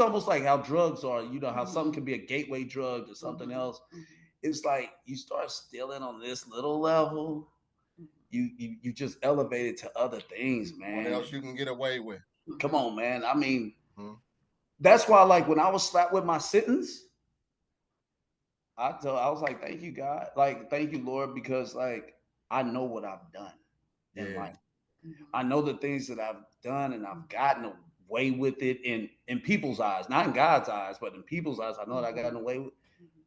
almost like how drugs are, you know, how something can be a gateway drug to something else. It's like you start stealing on this little level, you just elevate it to other things, man. What else you can get away with? Come on, man. I mean, that's why, like, when I was slapped with my sentence, I was like, thank you, God. Like, thank you, Lord, because like I know what I've done in life. I know the things that I've done, and I've gotten away with it in people's eyes, not in God's eyes, but in people's eyes. I know that I gotten away with.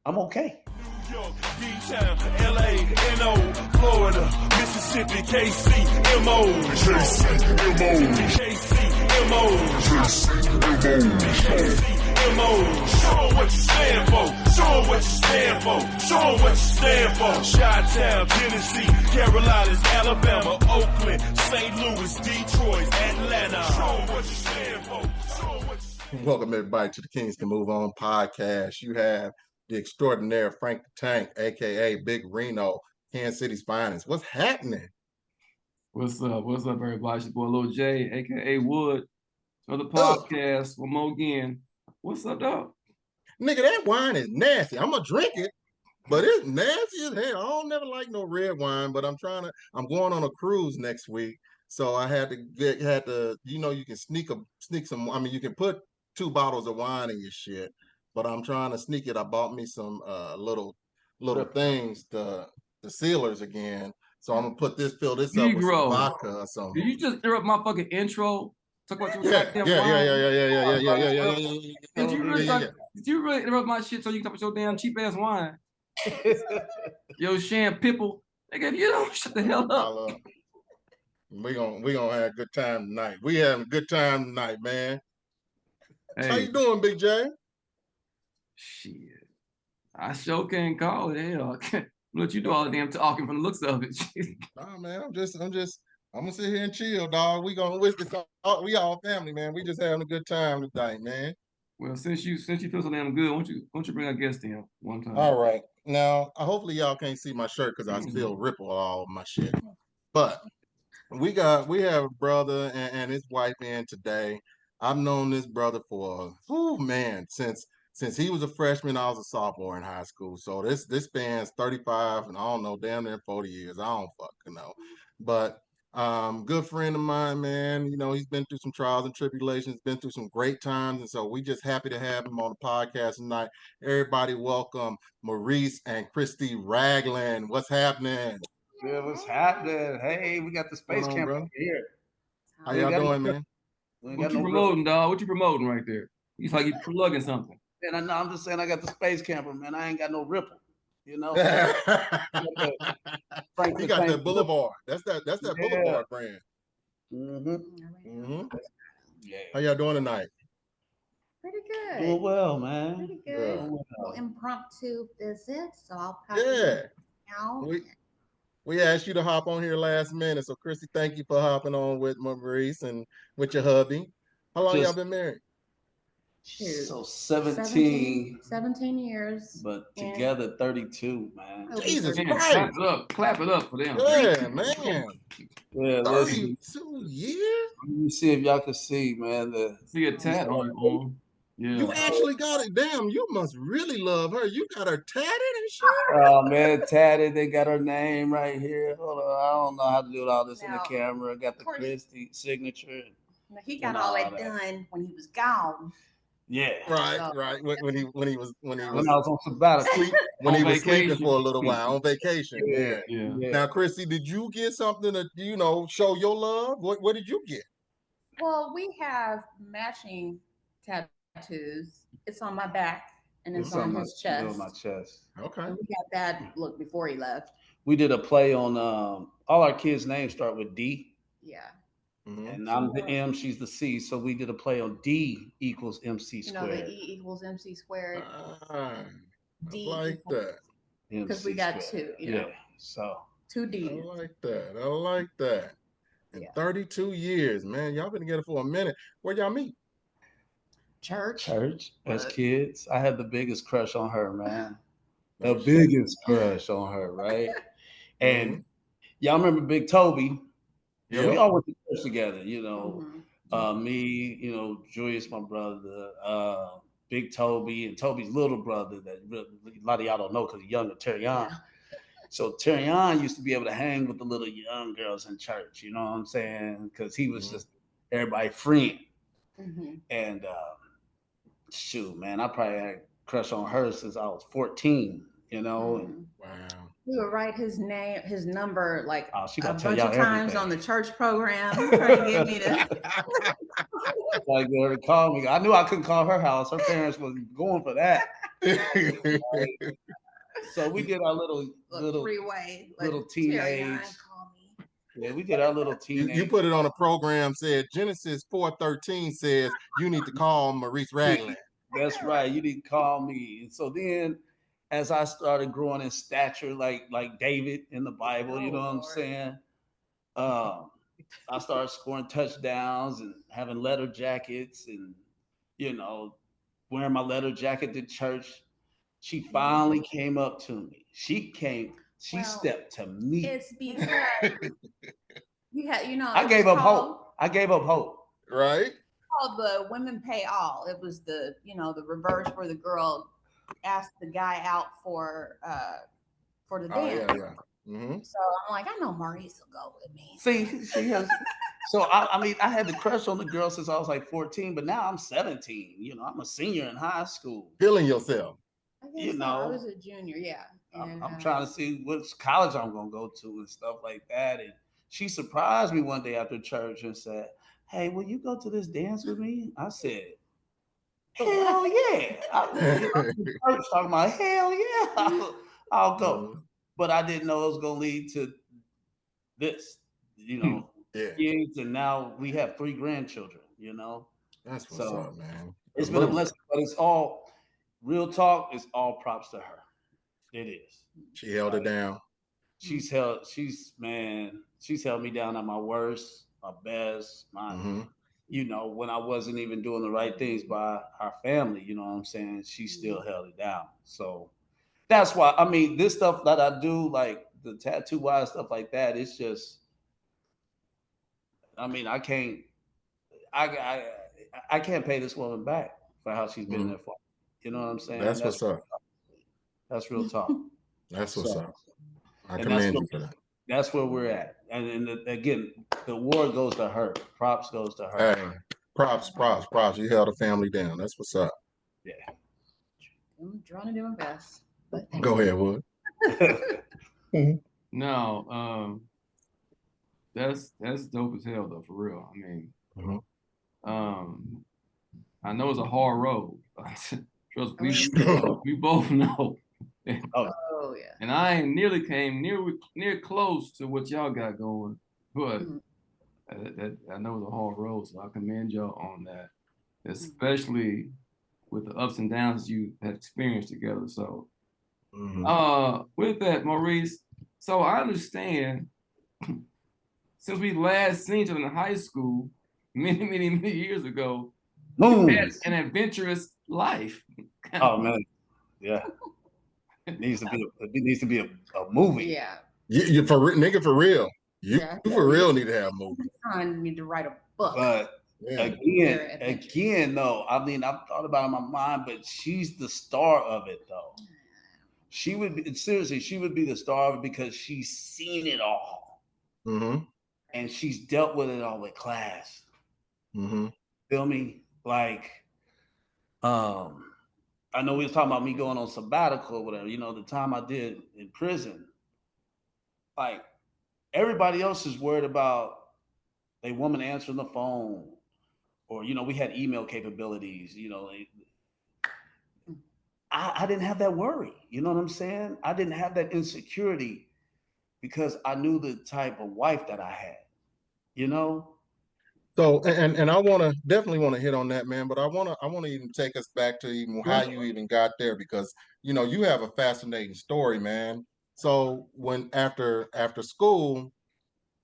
I'm okay. New York, D-Town, LA, NO, Florida, Mississippi, KC, MO, Show 'em what you stand for. Show 'em what you stand for. Show 'em what you stand for. Chi-Town, Tennessee, Carolinas, Alabama, Oakland, St. Louis, Detroit, Atlanta. Show 'em what you stand for. Show 'em what you stand for. Welcome everybody to the Kings Can Move On podcast. You have the extraordinaire Frank the Tank, aka Big Reno, Kansas City's finest. What's happening? What's up? What's up, everybody? It's your boy Lil J, aka Wood. Another podcast. One more again. What's up, dog? Nigga, that wine is nasty. I'm gonna drink it, but it's nasty as hell. I don't never like no red wine, but I'm going on a cruise next week. So I had to, you know, you can sneak some. I mean, you can put 2 bottles of wine in your shit, but I'm trying to sneak it. I bought me some little things, the sealers again. So I'm gonna fill this up with some vodka or something. Did you just interrupt my fucking intro? Talk about your yeah. Did you really interrupt my shit so you can talk about your damn cheap ass wine? Yo, Shan Pipple. Nigga, if you don't shut the hell up. We gonna have a good time tonight. We having a good time tonight, man. Hey. How you doing, Big J? Shit. I sure can't call it. Hell, I can't let you do all the damn talking from the looks of it. Nah, man, I'm gonna sit here and chill, dog. We all family, man. We just having a good time tonight, man. Well, since you feel so damn good, why don't you bring our guest in one time? All right. Now, hopefully y'all can't see my shirt because I still ripple all of my shit. But we have a brother and his wife in today. I've known this brother for since he was a freshman, I was a sophomore in high school. So this spans 35 and I don't know, damn near 40 years. I don't fucking know. But good friend of mine, man. You know, he's been through some trials and tribulations, been through some great times. And so we just happy to have him on the podcast tonight. Everybody welcome Maurice and Christie Ragland. What's happening? Yeah, what's happening? Hey, we got the space camp over here. How y'all doing, man? What you promoting, dog? What you promoting right there? He's like you plugging something. And I'm just saying I got the space camper, man. I ain't got no ripple. You know, you got that Boulevard. That's that Boulevard brand. Yeah. How y'all doing tonight? Pretty good. Doing well, man. Pretty good. Well, impromptu visit, so I'll probably We asked you to hop on here last minute, so Christy, thank you for hopping on with Maurice and with your hubby. How long y'all been married? Shoot. So 17 years. But together 32, man. Jesus Christ. Clap it up for them. Yeah, man. Yeah, 32 years? Let me see if y'all can see, man. See a tat on your arm. Yeah. You actually got it. Damn, you must really love her. You got her tatted and shit? Oh, man, tatted. They got her name right here. Hold on. I don't know how to do all this in the camera. Got the Christie signature. He got all that done when he was gone. Yeah. Right. When I was on sabbatical. When he was sleeping for a little while on vacation. Yeah. Now, Christy, did you get something to, show your love? What did you get? Well, we have matching tattoos. It's on my back and it's on his chest. On my chest. Okay. And we got that look before he left. We did a play on all our kids' names start with D. Yeah. Mm-hmm. And I'm the M, she's the C. So we did a play on D equals MC squared. The E equals MC squared. D like that. Because we got two. Yeah. So 2 Ds. I like that. And 32 years, man. Y'all been together for a minute. Where y'all meet? Church. As kids. I had the biggest crush on her, man. The biggest crush on her, right? And y'all remember Big Toby? Yeah, we all went to church together, Me, you know, Julius, my brother, Big Toby, and Toby's little brother that a lot of y'all don't know because he's younger, Terrion. So Terrion used to be able to hang with the little young girls in church, you know what I'm saying? Because he was just everybody's friend. And shoot, man, I probably had a crush on her since I was 14, you know. And Wow. We would write his name, his number, like she a gonna tell bunch of y'all times everything. on the church program, trying to get me to. Like get her to call me. I knew I couldn't call her house. Her parents was going for that. Right? So we did our little freeway, little teenage. Call me. Yeah, we did our little teenage. You put it on a program, said Genesis 4:13 says you need to call Maurice Ragland. That's right. You need to call me. And so then as I started growing in stature like David in the Bible, you know what I'm saying? I started scoring touchdowns and having leather jackets and, you know, wearing my leather jacket to church. She finally came up to me. She stepped to me. It's because you had, you know, I gave up hope. Right? Called the Women Pay All. It was the, you know, the reverse where the girl asked the guy out for the dance. So I'm like, I know Maurice will go with me. See, she has. So I mean, I had the crush on the girl since I was like 14, but now I'm 17. You know, I'm a senior in high school. Feeling yourself. You know, I was a junior, yeah. And, I'm trying to see which college I'm gonna go to and stuff like that. And she surprised me one day after church and said, "Hey, will you go to this dance with me?" I said, "Hell yeah!" I was talking about, "Hell yeah, I'll go." But I didn't know it was gonna lead to this, you know. Kids, and now we have 3 grandchildren, you know. That's what's up, man. It's been a blessing, but it's all real talk. It's all props to her. It is. She held it down. She's held me down at my worst, my best, you know, when I wasn't even doing the right things by our family, you know what I'm saying? She still held it down. So that's why, I mean, this stuff that I do, like the tattoo wise stuff like that, it's just, I mean, I can't pay this woman back for how she's been there for me. You know what I'm saying? That's what's up. That's real talk. That's what's up. I commend you for that. That's where we're at. And again, the award goes to her. Props goes to her. Hey, props. You held the family down. That's what's up. Yeah. I'm trying to do my best. But go ahead, Wood. No, that's dope as hell though, for real. I mean, I know it's a hard road. Trust me, we both know. Oh yeah. And I ain't nearly came near close to what y'all got going, but I know it's a hard road, so I commend y'all on that, especially with the ups and downs you had experienced together. So, with that, Maurice, so I understand since we last seen each other in high school many years ago, you had an adventurous life. Oh man, yeah. It needs to be a movie. Yeah. You for real. You for real need to have a movie. I need to write a book. But again, though, I mean, I've thought about it in my mind, but she's the star of it, though. She would be the star of it because she's seen it all, and she's dealt with it all with class. Feel me? Like, I know we was talking about me going on sabbatical or whatever. You know, the time I did in prison, like everybody else is worried about a woman answering the phone, or you know, we had email capabilities. You know, I didn't have that worry. You know what I'm saying? I didn't have that insecurity because I knew the type of wife that I had. You know. So and I definitely want to hit on that, man. But I want to even take us back to even how you even got there, because you know you have a fascinating story, man. So when after school,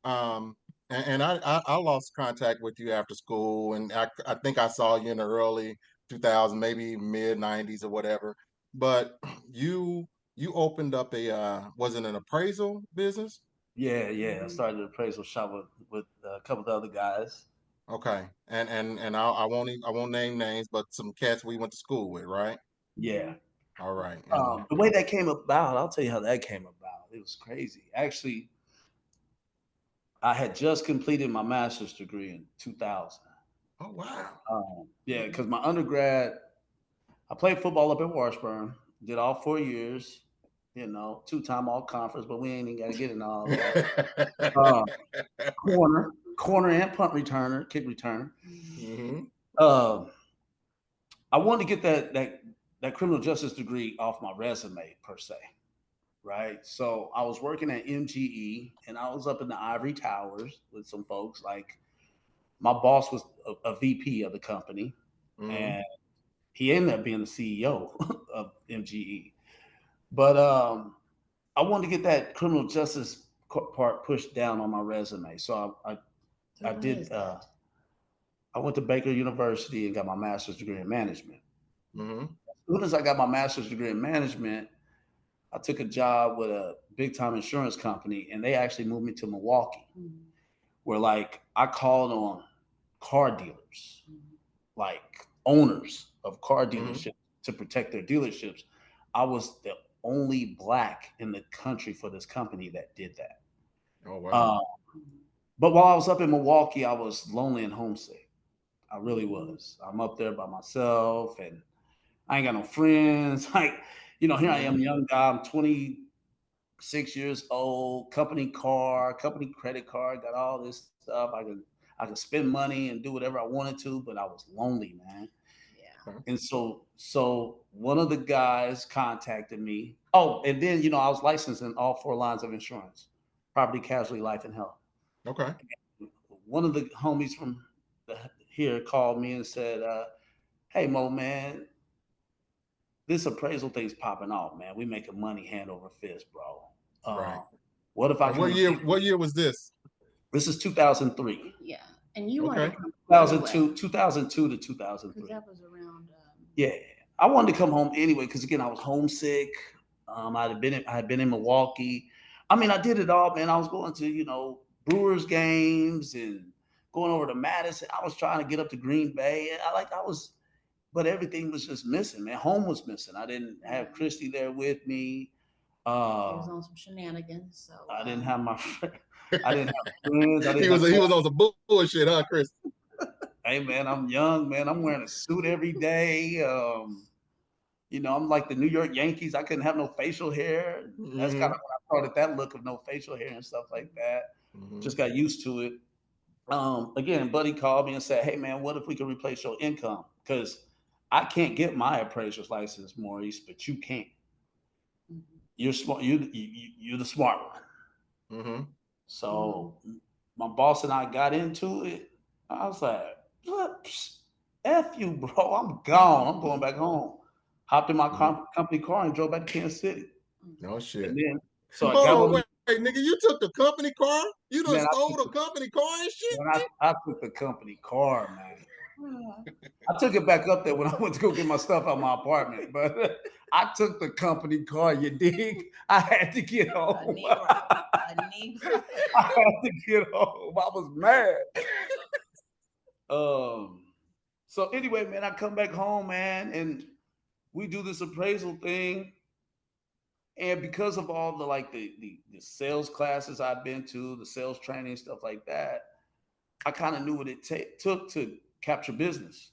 and I lost contact with you after school, and I think I saw you in the early 2000s, maybe mid 90s or whatever. But you opened up was it an appraisal business? Yeah. I started an appraisal shop with a couple of other guys. Okay, and I won't name names, but some cats we went to school with, right? Yeah. All right. And The way that came about, I'll tell you how that came about. It was crazy. Actually, I had just completed my master's degree in 2000. oh wow. Yeah, because my undergrad, I played football up in Washburn, did all 4 years, two-time all conference, but we ain't even got to get into all that. Uh, corner and punt returner, kick returner. Mm-hmm. I wanted to get that criminal justice degree off my resume per se, right? So I was working at MGE, and I was up in the ivory towers with some folks. Like my boss was a VP of the company, Mm-hmm. and he ended up being the CEO of MGE. But I wanted to get that criminal justice part pushed down on my resume, so I did. I went to Baker University and got my master's degree in management. Mm-hmm. As soon as I got my master's degree in management, I took a job with a big time insurance company, and they actually moved me to Milwaukee, where like I called on car dealers, like owners of car dealerships to protect their dealerships. I was the only black in the country for this company that did that. Oh wow. But while I was up in Milwaukee, I was lonely and homesick. I really was. I'm up there by myself, and I ain't got no friends. Like, here I am, young guy. I'm 26 years old. Company car, company credit card, got all this stuff. I could spend money and do whatever I wanted to, but I was lonely, man. Yeah. And so one of the guys contacted me. Oh, and then I was licensed in all 4 lines of insurance: property, casualty, life, and health. Okay. One of the homies from here called me and said, "Hey, Mo, man, this appraisal thing's popping off, man. We making money hand over fist, bro. Right. What if I And can? what year was this? This is 2003. Yeah. And you wanted Okay. to come 2002 to 2003. because that was around. Yeah, I wanted to come home anyway because again I was homesick. I had been in Milwaukee. I mean, I did it all, man. I was going to Brewers games and going over to Madison. I was trying to get up to Green Bay. And but everything was just missing, man. Home was missing. I didn't have Christie there with me. He was on some shenanigans, so I didn't have I didn't have friends. I didn't he was on some bullshit, huh, Chris? Hey man, I'm young, man. I'm wearing a suit every day. I'm like the New York Yankees. I couldn't have no facial hair. That's kind of when I started that look of no facial hair and stuff like that. Just got used to it. Again, buddy called me and said, "Hey man, what if we could replace your income? Because I can't get my appraiser's license, Maurice, but you can. You're smart. You're the smart one." So my boss and I got into it. I was like, F you, bro. I'm gone. I'm going back home. Hopped in my company car and drove back to Kansas City. No shit. And then, so I Hold got on, wait, nigga. You took the company car? You done stole the company car and shit? Man, I took the company car, man. I took it back up there when I went to go get my stuff out of my apartment, but I took the company car. You dig? I had to get home. I had to get home. I was mad. So anyway, man, I come back home, man, and we do this appraisal thing. And because of all the sales classes I've been to, the sales training, stuff like that, I kind of knew what it took to capture business.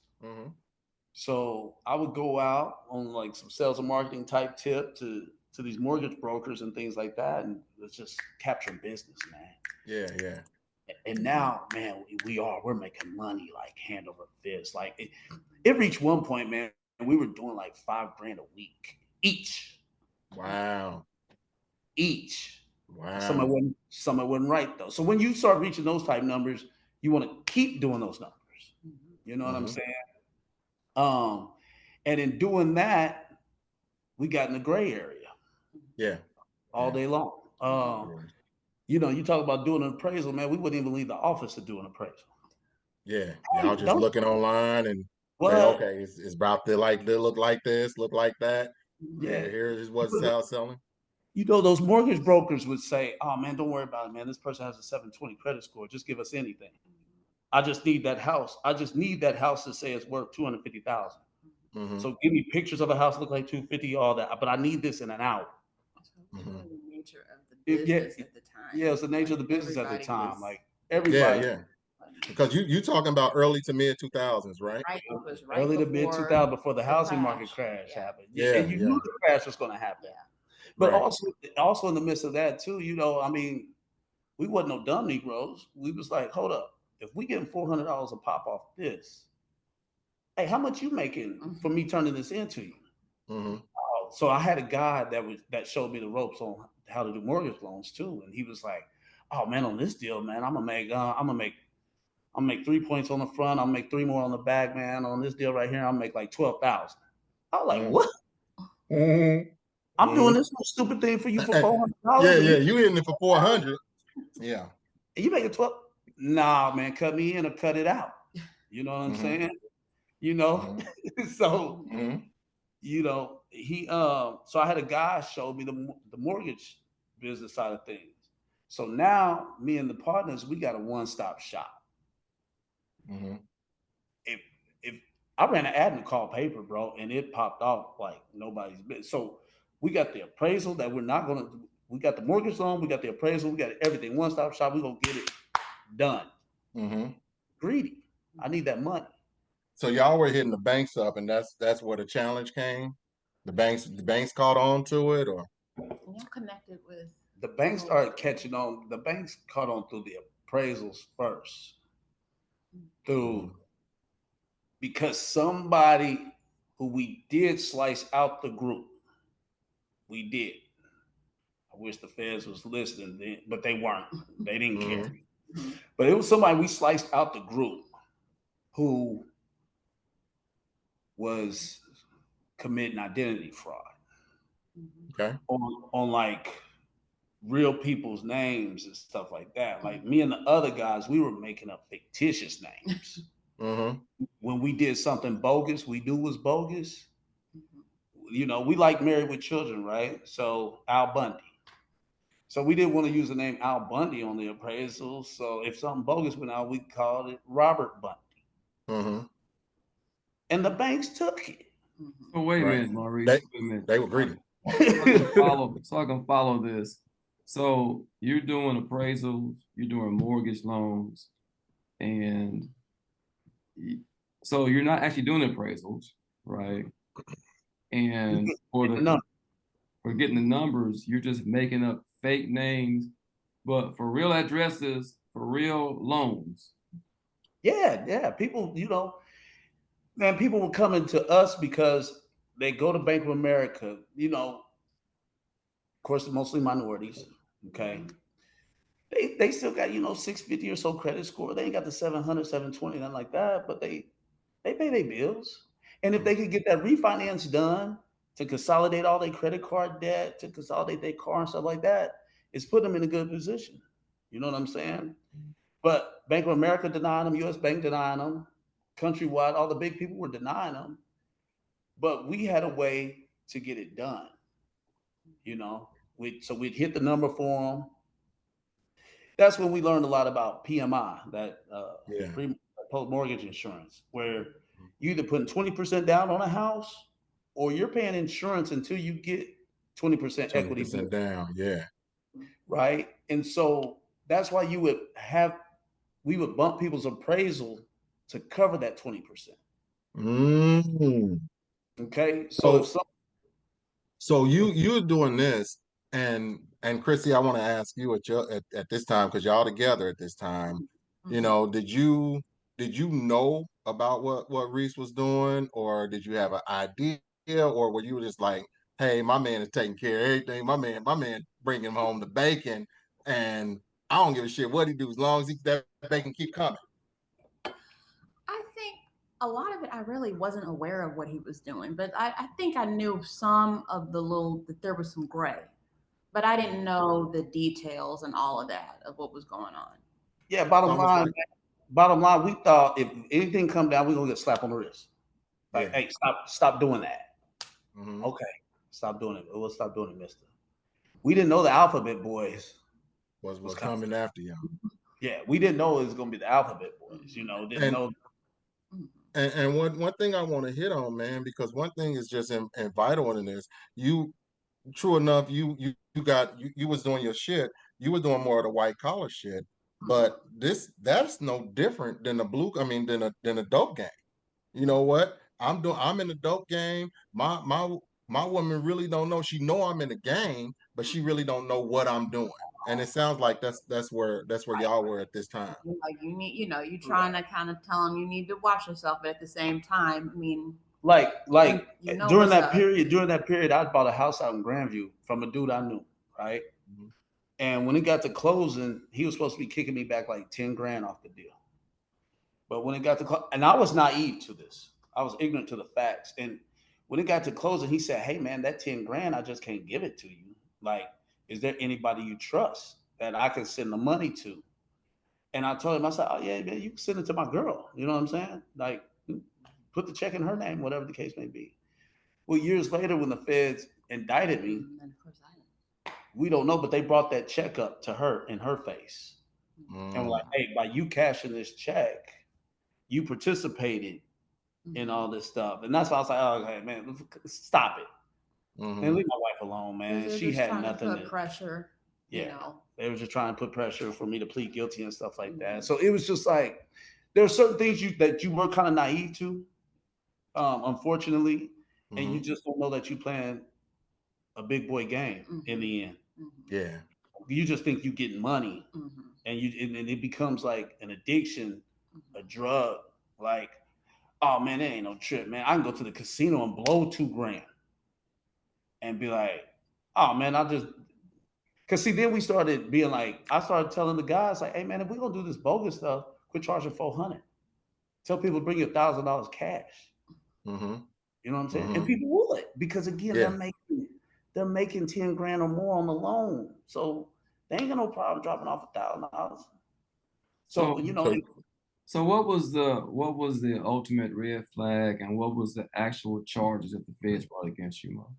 So I would go out on like some sales and marketing type tip to these mortgage brokers and things like that, and it's just capturing business, man. Yeah. And now, man, we're making money like hand over fist. Like it reached one point, man, and we were doing like $5,000 a week each. Wow. Each. Wow. Some it wasn't right though. So when you start reaching those type numbers, you want to keep doing those numbers. You know what I'm saying? And in doing that, we got in the gray area. Yeah. All day long. You talk about doing an appraisal, man. We wouldn't even leave the office to do an appraisal. Yeah. Y'all just looking online and say, okay, it's about to look like this, look like that. Yeah. Here's what's selling. Those mortgage brokers would say, "Oh man, don't worry about it, man. This person has a 720 credit score. Just give us anything." I just need that house. I just need that house to say it's worth 250,000. So give me pictures of a house look like 250, all that. But I need this in an hour. The nature of the business at the time. Yeah, it's the nature of the business at the time. Like everybody. Yeah. Because you talking about early to mid 2000s, right? Right. It was early to mid 2000s before the housing market crash happened. And you knew the crash was going to happen. But also in the midst of that too, you know, I mean, we wasn't no dumb Negroes. We was like, hold up, if we getting $400 a pop off this, hey, how much you making for me turning this into you? So I had a guy that showed me the ropes on how to do mortgage loans too, and he was like, "Oh man, on this deal, man, I'm gonna make 3 points on the front. I'll make 3 more on the back, man. On this deal right here, I'll make like 12,000." I was like, "What? I'm doing this stupid thing for you for $400? Yeah, you hitting it for 400? Yeah. And you make it 12? Nah, man, cut me in or cut it out. You know what I'm saying? You know, so." You know, so I had a guy show me the mortgage business side of things. So now me and the partners, we got a one-stop shop. If I ran an ad in the call paper, bro, and it popped off like nobody's business. So we got the appraisal that we got the mortgage loan, we got the appraisal, we got everything, one-stop shop, we're gonna get it done. Greedy. I need that money. So y'all were hitting the banks up, and that's where the challenge came. The banks caught on to it, or y'all connected with the banks started catching on. The banks caught on through the appraisals first, because somebody who we did slice out the group, we did. I wish the feds was listening, then, but they weren't. They didn't care. But it was somebody we sliced out the group who was committing identity fraud. On like real people's names and stuff like that. Like me and the other guys, we were making up fictitious names. When we did something bogus, we knew was bogus. You know, we like Married with Children, right? So Al Bundy. So we didn't want to use the name Al Bundy on the appraisal. So if something bogus went out, we called it Robert Bundy. And the banks took it. Oh, wait a minute, Maurice. They were greedy. So I can follow this. So you're doing appraisals, you're doing mortgage loans, and so you're not actually doing appraisals, right? And for getting the numbers, you're just making up fake names, but for real addresses, for real loans. Yeah. People, you know, man, people were coming to us because they go to Bank of America, you know, of course, mostly minorities. Okay. They still got, you know, 650 or so credit score. They ain't got the 700, 720, nothing like that, but they pay their bills. And if they could get that refinance done to consolidate all their credit card debt, to consolidate their car and stuff like that, it's putting them in a good position. You know what I'm saying? But Bank of America denying them, US Bank denying them, Countrywide, all the big people were denying them. But we had a way to get it done. You know, so we'd hit the number for them. That's when we learned a lot about PMI, that post-mortgage insurance, where you either putting 20% down on a house or you're paying insurance until you get 20% equity. 20% down, yeah. Right? And so that's why we would bump people's appraisal to cover that 20%. Okay? So you're doing this, and Chrissy, I want to ask you at this time, because y'all together at this time, you know, did you know about what Reese was doing, or did you have an idea, or were you just like, hey, my man is taking care of everything, my man bringing home the bacon, and I don't give a shit what he do as long as that bacon keep coming? I think a lot of it, I really wasn't aware of what he was doing, but I think I knew some of that there was some gray, but I didn't know the details and all of that of what was going on. Yeah, bottom line, we thought if anything come down, we're gonna get slapped on the wrist. Like, hey, stop doing that. Okay, stop doing it. We'll stop doing it, mister. We didn't know the alphabet boys was coming after y'all. Yeah, we didn't know it was gonna be the Alphabet Boys. Didn't know. And one thing I want to hit on, man, because one thing is just vital in this. You, true enough, you was doing your shit. You were doing more of the white collar shit, but that's no different than than a dope game. You know what? I'm in the dope game. My woman really don't know. She know I'm in the game, but she really don't know what I'm doing. And it sounds like that's where y'all were at this time. Like you need, you're trying to kind of tell them you need to watch yourself, but at the same time, I mean, like during that up. period, I bought a house out in Grandview from a dude I knew, right? Mm-hmm. And when it got to closing, he was supposed to be kicking me back like 10 grand off the deal. But when it got to and I was naive to this. I was ignorant to the facts. And when it got to closing, he said, "Hey man, that 10 grand, I just can't give it to you. Like, is there anybody you trust that I can send the money to?" And I told him, I said, "Oh yeah, man, you can send it to my girl." You know what I'm saying? Like, put the check in her name, whatever the case may be. Well, years later, when the feds indicted me, we don't know, but they brought that check up to her in her face. And we're like, "Hey, by you cashing this check, you participated in all this stuff." And that's why I was like, "Oh, okay, man, stop it. And leave my wife alone, man. She had nothing to pressure." Yeah, they were just trying to put pressure for me to plead guilty and stuff like that. So it was just like there are certain things that you were kind of naive to, unfortunately, and you just don't know that you're playing a big boy game in the end. Yeah, you just think you're getting money, and it becomes like an addiction, a drug. Like, oh man, it ain't no trip, man. I can go to the casino and blow $2 grand, and be like, oh man, Because see, then we started being like, I started telling the guys like, "Hey man, if we're gonna do this bogus stuff, quit charging $400. Tell people to bring you $1,000 cash." You know what I'm saying? And people would, because again, they're making 10 grand or more on the loan, so they ain't got no problem dropping off $1,000. So So what was the ultimate red flag, and what was the actual charges that the feds brought against you, Mo?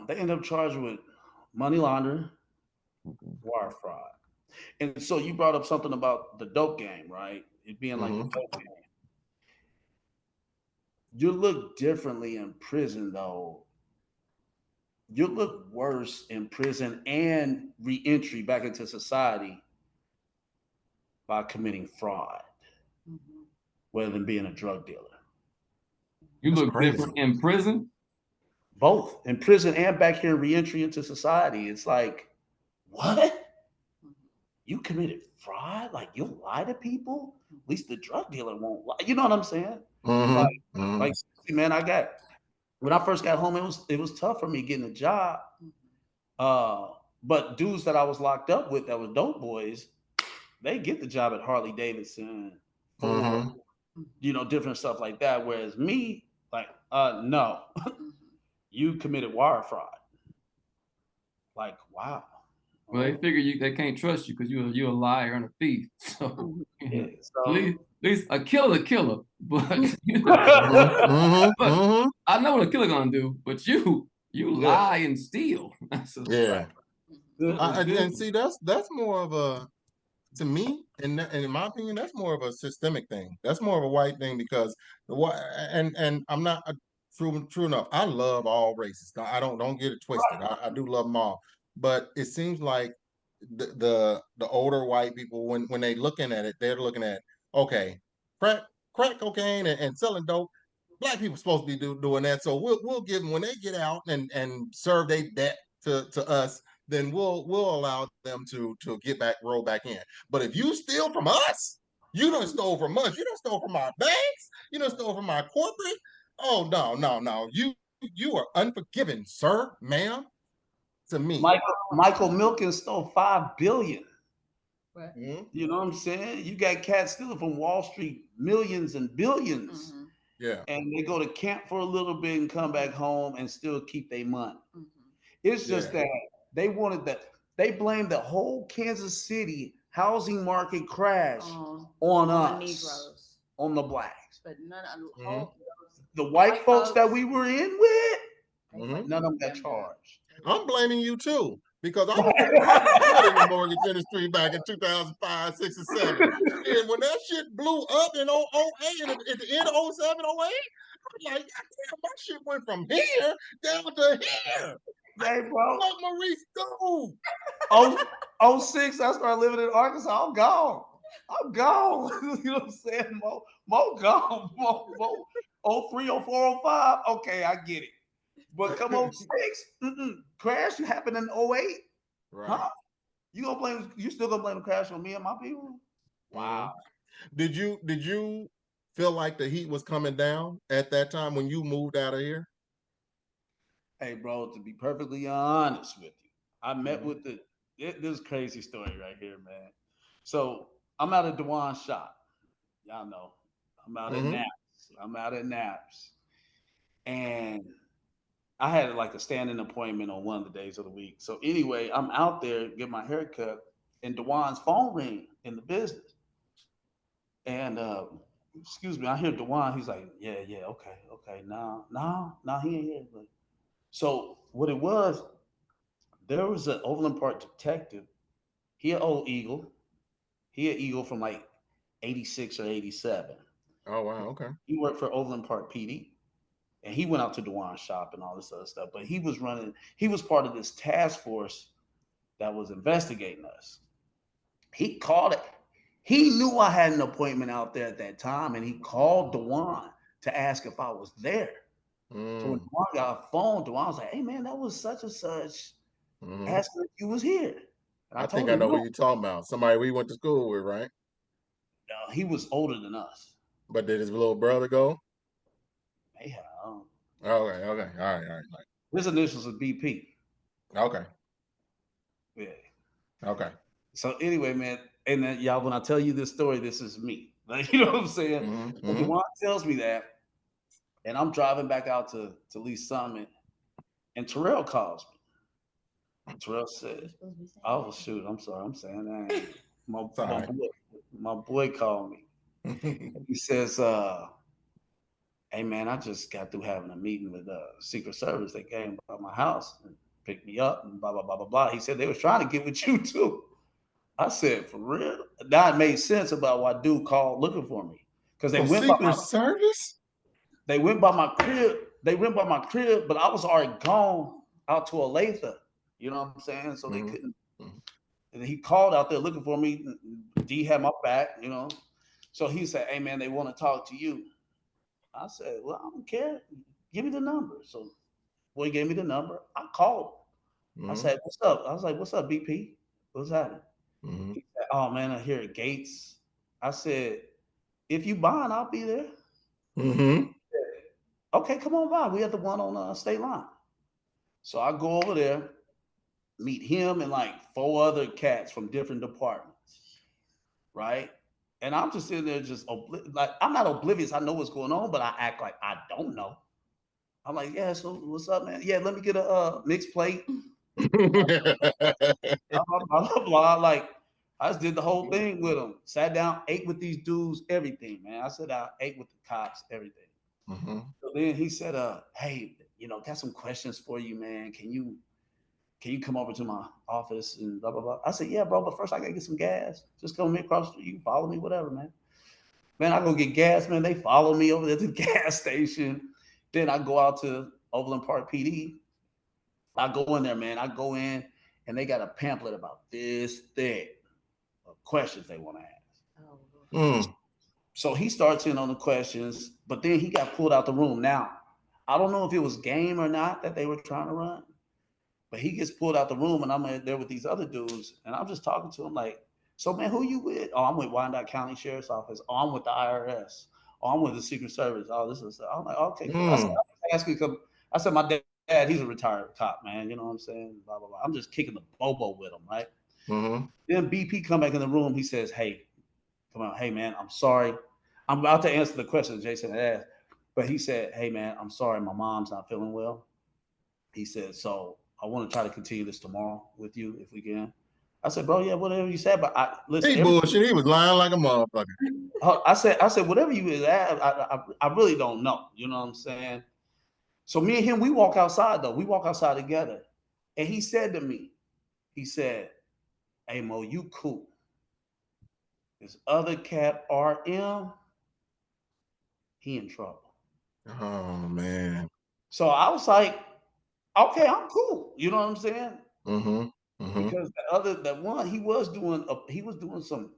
They ended up charged with money laundering, wire fraud. And so you brought up something about the dope game, right? It being like the dope game. You look differently in prison, though. You look worse in prison and re-entry back into society by committing fraud, rather than being a drug dealer. You look different in prison? Both in prison and back here in re-entry into society. It's like, what? You committed fraud? Like, you'll lie to people? At least the drug dealer won't lie. You know what I'm saying? Like, man, when I first got home, it was tough for me getting a job. But dudes that I was locked up with that were dope boys, they get the job at Harley Davidson, Ford, different stuff like that. Whereas me, like, no, you committed wire fraud. Like, wow. Well, they figure they can't trust you because you're a liar and a thief. So, at least a killer's a killer. But, but I know what a killer gonna do. But you lie and steal. And see, that's more of a, to me, and in my opinion, that's more of a systemic thing. That's more of a white thing, because and I'm not true enough. I love all races. I don't get it twisted. I do love them all. But it seems like the older white people, when they looking at it, they're looking at, okay, crack cocaine and selling dope. Black people supposed to be doing that, so we'll give them, when they get out and serve their debt to us, then we'll allow them to roll back in. But if you steal from us, you don't stole from us. You don't stole from our banks. You don't stole from our corporate. Oh no. You are unforgiven, sir, ma'am. To me, Michael Milken stole $5 billion. You know what I'm saying? You got cats stealing from Wall Street millions and billions. Yeah. And they go to camp for a little bit and come back home and still keep their money. It's just that they they blamed the whole Kansas City housing market crash on us, the Negroes, on the blacks. But none of the white folks that we were in with, none of them got charged. I'm blaming you too. Because I was good in the mortgage industry back in 2005, 6, and 7. And when that shit blew up in 08, and at the end of 07, 08, I was like, damn, my shit went from here down to here. Hey, bro. What Maurice do? 06, I started living in Arkansas. I'm gone. You know what I'm saying? Mo gone. Mo 03, 04, 05. Okay, I get it. But come on, 6, crash happened in 08. Right. Huh? You still gonna blame the crash on me and my people? Wow. Did you feel like the heat was coming down at that time when you moved out of here? Hey, bro, to be perfectly honest with you, I met with this crazy story right here, man. So I'm out at Dewan's shop. Y'all know. I'm out at Naps. And I had like a standing appointment on one of the days of the week. So anyway, I'm out there get my hair cut, and Dewan's phone ring in the business. And excuse me, I hear Dewan. He's like, yeah, okay. No, he ain't here. But so what it was, there was an Overland Park detective. He an old Eagle. He an Eagle from like 86 or 87. Oh wow, okay. He worked for Overland Park PD. And he went out to Dewan's shop and all this other stuff. But he was part of this task force that was investigating us. He called it. He knew I had an appointment out there at that time, and he called Dewan to ask if I was there. So when Dewan got a phone, Dewan was like, hey man, that was such and such asking if you was here. And I think I know what you're talking about. Somebody we went to school with, right? No, he was older than us. But did his little brother go? Yeah. Okay. All right. His initials are BP. Okay. Yeah. Okay. So anyway, man, and then y'all, when I tell you this story, this is me. Like, you know what I'm saying? So Dewan tells me that, and I'm driving back out to Lee Summit, and Terrell calls me. Terrell says, "Oh shoot, I'm sorry, I'm saying that." My boy called me. He says, hey man, I just got through having a meeting with Secret Service. They came by my house and picked me up and blah, blah, blah, blah, blah. He said they was trying to get with you too. I said, for real? Now it made sense about why dude called looking for me. Because they went Secret Service? They went by my crib. But I was already gone out to Olathe. You know what I'm saying? So they couldn't. And he called out there looking for me. D had my back, you know. So he said, hey man, they want to talk to you. I said, well, I don't care. Give me the number. So boy gave me the number. I called him. I said, what's up? I was like, what's up, BP? What's happening? He said, oh man, I'm here at Gates. I said, if you buying, I'll be there. Said, okay, come on by. We at the one on State Line. So I go over there, meet him and like 4 other cats from different departments. Right? And I'm just sitting there just like, I'm not oblivious. I know what's going on, but I act like I don't know. I'm like, yeah, so what's up, man? Yeah, let me get a mixed plate. Blah, blah. Like, I just did the whole thing with him. Sat down, ate with these dudes, everything, man. I said I ate with the cops, everything. So then he said, hey, you know, got some questions for you, man. Can you come over to my office and blah, blah, blah. I said, yeah, bro, but first I gotta get some gas. Just come me across the street. You can follow me, whatever, man. Man, I go get gas, man. They follow me over there to the gas station. Then I go out to Overland Park PD. I go in there, man. I go in, and they got a pamphlet about this thick of questions they want to ask. So he starts in on the questions, but then he got pulled out the room. Now, I don't know if it was game or not that they were trying to run, but he gets pulled out the room, and I'm in there with these other dudes, and I'm just talking to him like, so, man, who you with? Oh, I'm with Wyandotte County Sheriff's Office. Oh, I'm with the IRS. Oh, I'm with the Secret Service. Oh, this is. I'm like, okay, cool. I said, my dad, he's a retired cop, man. You know what I'm saying? Blah, blah, blah. I'm just kicking the bobo with him, right? Then BP come back in the room. He says, hey, come on. Hey, man, I'm sorry. I'm about to answer the question Jason had asked. But he said, hey, man, I'm sorry. My mom's not feeling well. He said, so I want to try to continue this tomorrow with you if we can. I said, bro, yeah, whatever you said, but listen. He bullshit. He was lying like a motherfucker. I said, whatever you is, I really don't know. You know what I'm saying? So me and him, we walk outside though. We walk outside together, and he said to me, He said, "Hey Mo, you cool. This other cat, RM, he in trouble." Oh man. So I was like, okay, I'm cool. You know what I'm saying? Mm-hmm. Mm-hmm. Because that one, he was doing some.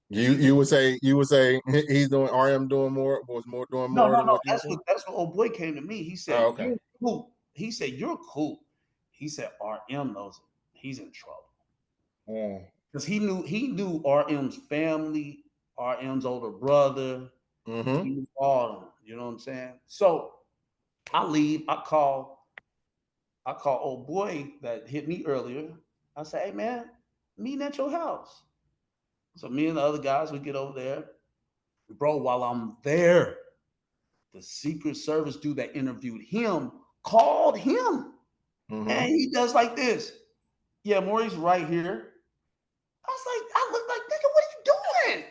You would say he's doing RM doing more doing No, more no, than no. what you were doing? That's what old boy came to me. He said, Oh, okay. "You're cool." He said, "You're cool." He said, "RM knows it. He's in trouble." Because he knew RM's family, RM's older brother. Mm-hmm. He knew all of them. You know what I'm saying? So I leave. I call old boy that hit me earlier. I say, "Hey man, meeting at your house." So me and the other guys we get over there. Bro, while I'm there, the Secret Service dude that interviewed him called him. Mm-hmm. And he does like this. "Yeah, Maurice right here." I was like, I look like, "Nigga, what are you doing?"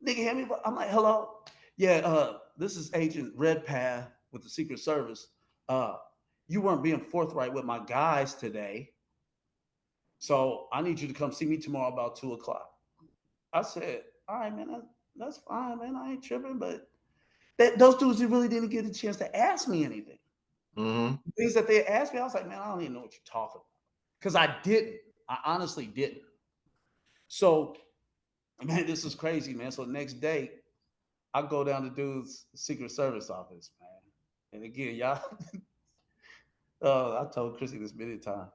Nigga hit me. I'm like, "Hello." "Yeah, this is Agent Redpath with the Secret Service. You weren't being forthright with my guys today. So I need you to come see me tomorrow about 2:00. I said, "All right, man, that's fine, man. I ain't tripping." But those dudes really didn't get a chance to ask me anything. Mm-hmm. Things that they asked me, I was like, "Man, I don't even know what you're talking about." Because I didn't. I honestly didn't. So, man, this is crazy, man. So the next day, I go down to dude's Secret Service office, man. And again, y'all, I told Chrissy this many times.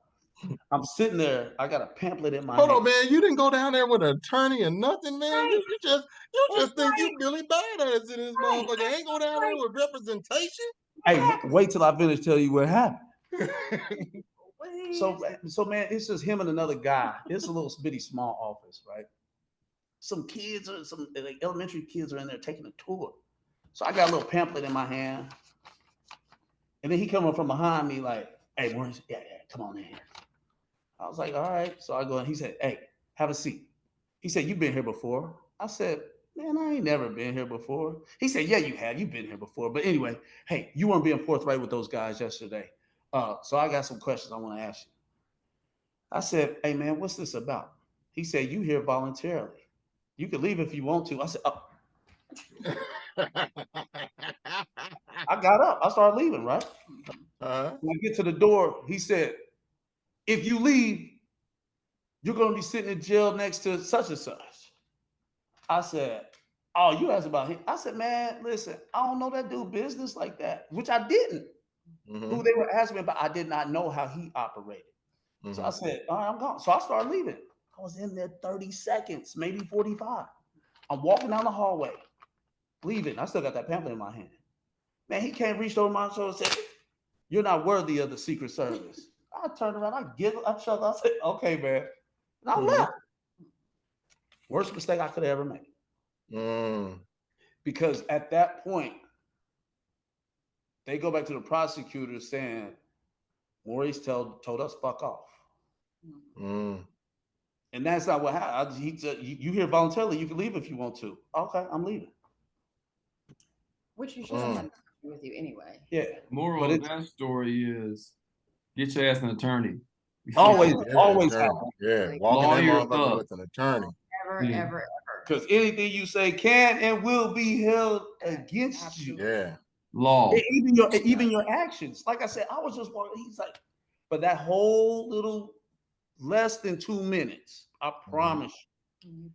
I'm sitting there, I got a pamphlet in my Hold on, hand. man. You didn't go down there with an attorney or nothing, man. Right. You just It's think you like, Billy Badass in this right. motherfucker. Ain't go down there with representation. Hey, wait till I finish tell you what happened. Please. So man, it's just him and another guy. It's a little bitty small office, right? Some kids or some like elementary kids are in there taking a tour. So I got a little pamphlet in my hand. And then he come up from behind me like, "Hey, Maurice, yeah, come on in here." I was like, "All right." So I go and he said, "Hey, have a seat." He said, "You've been here before." I said, "Man, I ain't never been here before." He said, "Yeah, you have. You've been here before. But anyway, hey, you weren't being forthright with those guys yesterday. So I got some questions I want to ask you." I said, "Hey, man, what's this about?" He said, "You here voluntarily. You can leave if you want to." I said, "Oh." I got up. I started leaving, right? When I get to the door, he said, "If you leave, you're going to be sitting in jail next to such and such." I said, "Oh, you asked about him?" I said, "Man, listen, I don't know that dude business like that," which I didn't. Mm-hmm. Who they were asking me about, I did not know how he operated. Mm-hmm. So I said, "All right, I'm gone." So I started leaving. I was in there 30 seconds, maybe 45. I'm walking down the hallway, leaving. I still got that pamphlet in my hand. Man, he came, reached over my shoulder and said, "You're not worthy of the Secret Service." I turned around, I giggled, I chuckled, I said, "Okay, man." And I left. Worst mistake I could have ever made. Because at that point, they go back to the prosecutor saying, "Maurice told us fuck off." And that's not what happened. He said, "You here voluntarily, you can leave if you want to." Okay, I'm leaving. Which you should have had with you anyway. Yeah. Moral of that story is get your ass an attorney. Always attorney. Yeah, walking that motherfucker with an attorney. Ever. Because anything you say can and will be held against you. Yeah. Law. Even your actions. Like I said, I was just walking. He's like, but that whole little less than 2 minutes, I promise you,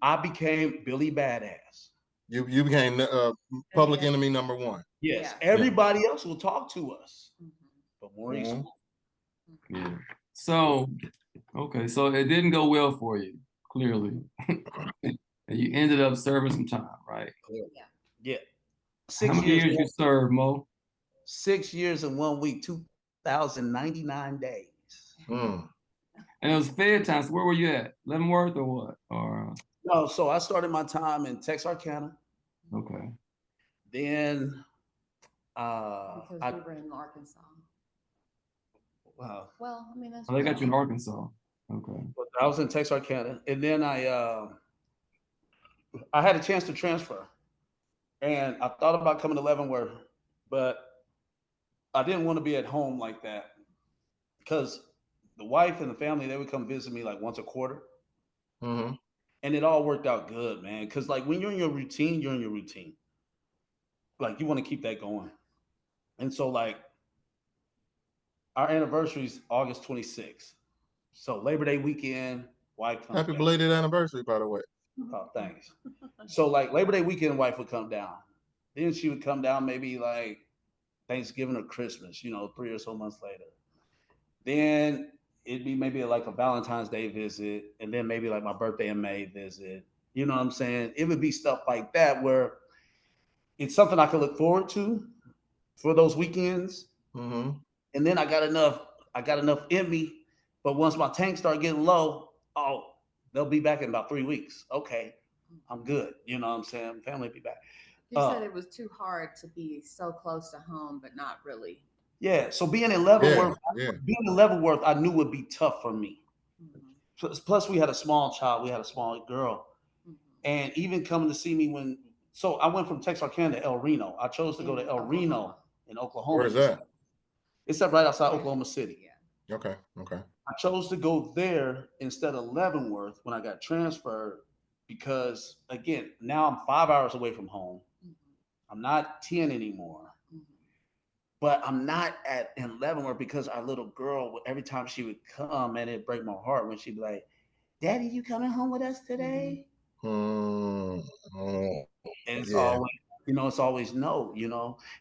I became Billy Badass. You became public enemy number one. Yes. Everybody else will talk to us. But Maurice. Yeah. So, okay. So it didn't go well for you, clearly. And you ended up serving some time, right? Yeah. How many years you served, Mo? 6 years and 1 week, 2,099 days. And it was Fed time. So where were you at? Leavenworth or what? Or no, so I started my time in Texarkana. Okay. Then because we were in Arkansas. Wow. Well, I mean, that's they got you in Arkansas. Okay. But I was in Texarkana, and then I had a chance to transfer, and I thought about coming to Leavenworth, but I didn't want to be at home like that because the wife and the family, they would come visit me like once a quarter. Mm-hmm. And it all worked out good, man. Because like when you're in your routine, you're in your routine. Like you want to keep that going. And so like our anniversary is August 26th. So Labor Day weekend, wife comes Happy down. belated anniversary, by the way. Oh, thanks. So like Labor Day weekend, wife would come down. Then she would come down maybe like Thanksgiving or Christmas, 3 or so months later. Then it'd be maybe like a Valentine's Day visit, and then maybe like my birthday in May visit. You know what I'm saying? It would be stuff like that where it's something I could look forward to for those weekends. Mm-hmm. And then I got enough in me. But once my tank start getting low, they'll be back in about 3 weeks. Okay, I'm good. You know what I'm saying? Family will be back. You said it was too hard to be so close to home, but not really. Yeah. So being in Leavenworth, I knew would be tough for me. Mm-hmm. Plus, we had a small child. We had a small girl. Mm-hmm. And even coming to see me so I went from Texarkana to El Reno. I chose to go to El Reno in Oklahoma. Where is that? It's up right outside Oklahoma City. Yeah. Okay. I chose to go there instead of Leavenworth when I got transferred because, again, now I'm 5 hours away from home. Mm-hmm. I'm not 10 anymore. Mm-hmm. But I'm not in Leavenworth because our little girl, every time she would come, and it'd break my heart when she'd be like, "Daddy, you coming home with us today?" Mm-hmm. And it's always, it's always no,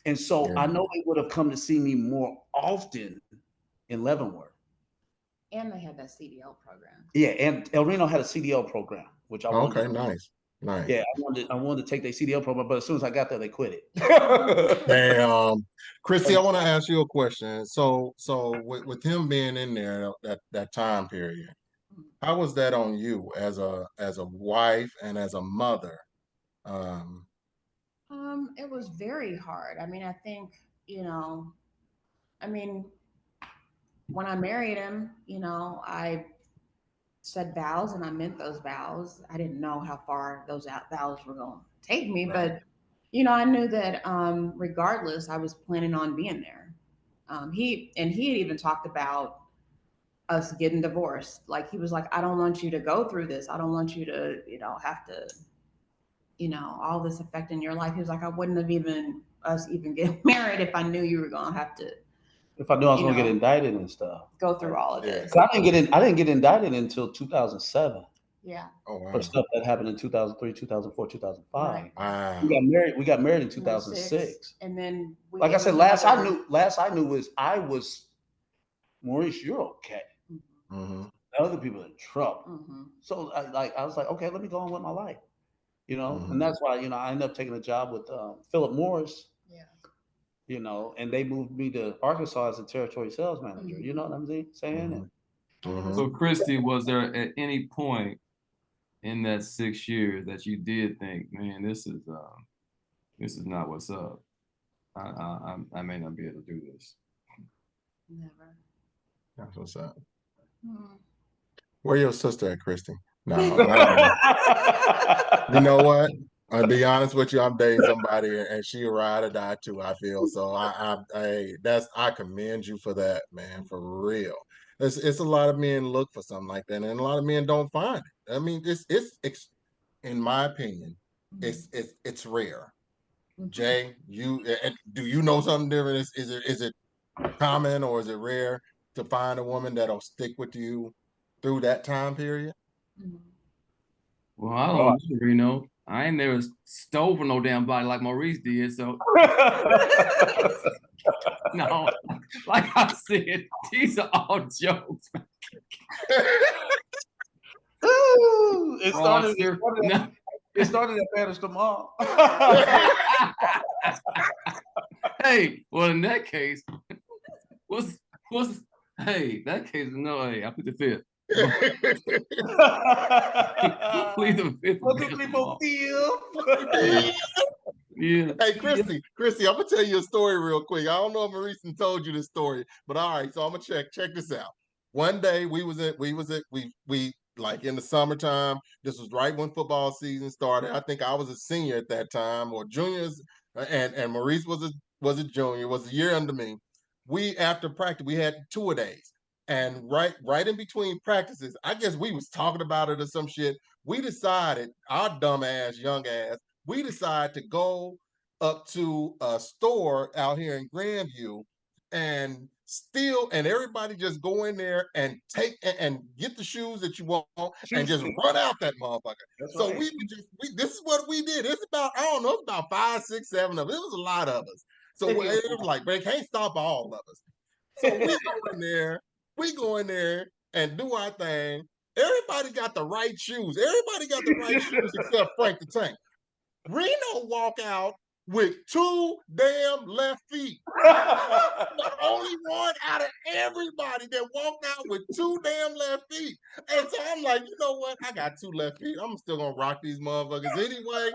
And so I know they would have come to see me more often in Leavenworth. And they had that CDL program. Yeah, and El Reno had a CDL program, which I wanted. Okay, nice. Yeah, I wanted to take their CDL program, but as soon as I got there, they quit it. Damn, Christy, I want to ask you a question. So with him being in there that time period, how was that on you as a wife and as a mother? It was very hard. I mean, I think, when I married him, I said vows and I meant those vows. I didn't know how far those vows were going to take me, but I knew that regardless, I was planning on being there. He had even talked about us getting divorced. Like he was like, I don't want you to go through this. I don't want you to, have to, all this affecting your life. He was like, I wouldn't have even get married if I knew you were going to have to. If I knew I was going to get indicted and stuff. Go through all of this. I didn't get indicted until 2007. Yeah. Oh, wow. For stuff that happened in 2003, 2004, 2005. Right. Wow. We got married in 2006. And then like I said, last I knew was Maurice, you're okay. Mm-hmm. Other people are in trouble. Mm-hmm. So I was like, okay, let me go on with my life. Mm-hmm. And that's why, I ended up taking a job with Philip Morris. Yeah. And they moved me to Arkansas as a territory sales manager. Mm-hmm. You know what I'm saying? Mm-hmm. So, Christy, was there at any point in that 6 years that you did think, man, this is not what's up? I may not be able to do this. Never. That's what's up. Where your sister at, Christy? No. You know what? I'll be honest with you. I'm dating somebody, and she a ride or die too. I feel so. I commend you for that, man. For real. It's a lot of men look for something like that, and a lot of men don't find it. I mean, it's in my opinion, it's rare. Jay, do you know something different? Is it common or is it rare to find a woman that'll stick with you through that time period? Well, I don't know. I ain't never stole for no damn body like Maurice did, so no. Like I said, these are all jokes. It started at Bannister Mall. Hey, well, in that case, that case, no, hey, I put the fifth. Please, the fifth. What do people feel? Yeah. Hey, Christy, I'm gonna tell you a story real quick. I don't know if Maurice told you this story, but all right, so I'm gonna check this out. One day we like in the summertime. This was right when football season started. I think I was a senior at that time, or juniors, and Maurice was a junior, was a year under me. We after practice we had 2 days, And right in between practices, I guess we was talking about it or some shit. We decided, our dumb ass, young ass, we decided to go up to a store out here in Grandview and steal, and everybody just go in there and take and get the shoes that you want and just run out that motherfucker. That's So right. this is what we did. It's about, I don't know, it's about 5, 6, 7 of us. It was a lot of us. So it was like, they can't stop all of us. So we go in there and do our thing. Everybody got the right shoes. Everybody got the right shoes except Frank the Tank. Reno walk out with 2 damn left feet. The only one out of everybody that walked out with 2 damn left feet. And so I'm like, you know what? I got 2 left feet. I'm still gonna rock these motherfuckers anyway.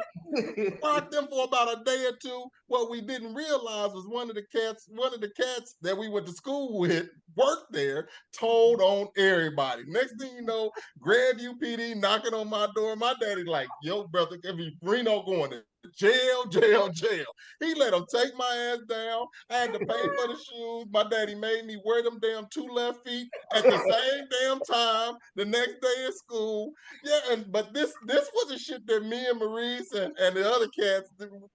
Rocked them for about a day or two. What we didn't realize was one of the cats that we went to school with worked there, told on everybody. Next thing you know, Grandview PD knocking on my door. My daddy like, yo, brother, if Reno going to jail. He let him take my ass down. I had to pay for the shoes. My daddy made me wear them damn 2 left feet at the same damn time the next day at school. Yeah, but this was the shit that me and Maurice and the other cats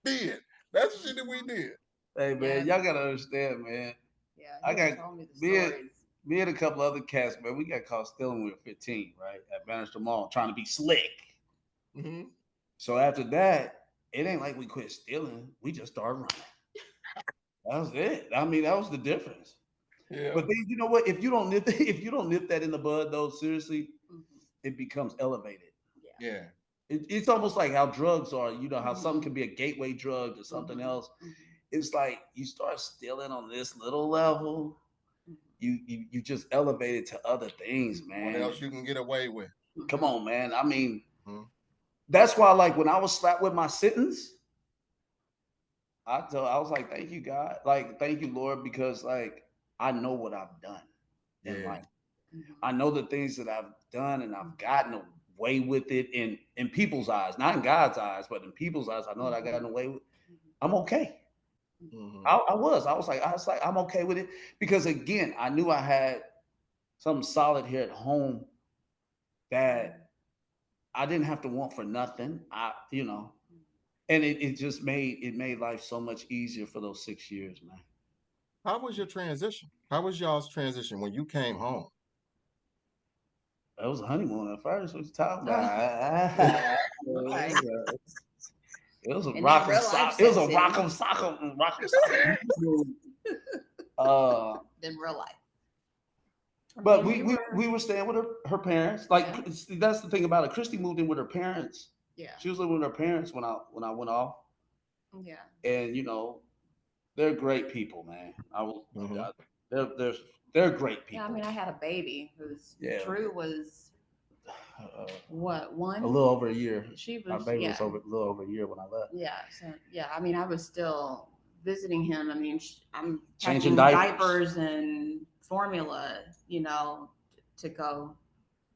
did. That's the shit that we did. Hey man, y'all gotta understand, man. Yeah, I got me and a couple other cats, man. We got caught stealing when we were 15, right, at Bannister Mall, trying to be slick. Mm-hmm. So after that, it ain't like we quit stealing. We just started running. That was it. I mean, that was the difference. Yeah. But then, you know what? If you don't nip that in the bud, though, seriously, it becomes elevated. Yeah. It's almost like how drugs are. You know how something can be a gateway drug to something else. It's like you start stealing on this little level, you just elevate it to other things, man. What else you can get away with? Come on, man. I mean, that's why, like, when I was slapped with my sentence, I was like, thank you, God. Like, thank you, Lord, because like I know what I've done in life. I know the things that I've done, and I've gotten away with it in people's eyes, not in God's eyes, but in people's eyes. I know that I gotten away with. I'm okay. I was like, I'm okay with it, because again, I knew I had something solid here at home that I didn't have to want for nothing. And it just made life so much easier for those 6 years, man. How was your transition? How was y'all's transition when you came home? That was a honeymoon at first. What you talking about? It was a rock'em sock. It was a rock'em sock'em. In real life. But we were staying with her parents. Like, that's the thing about it. Christy moved in with her parents. Yeah. She was living with her parents when I went off. Yeah. And they're great people, man. They're great people. Yeah, I mean, I had a baby who's Drew was what, 1? A little over a year. Our baby was a little over a year when I left. Yeah. So I mean, I was still visiting him. I mean, I'm changing diapers and formula, to go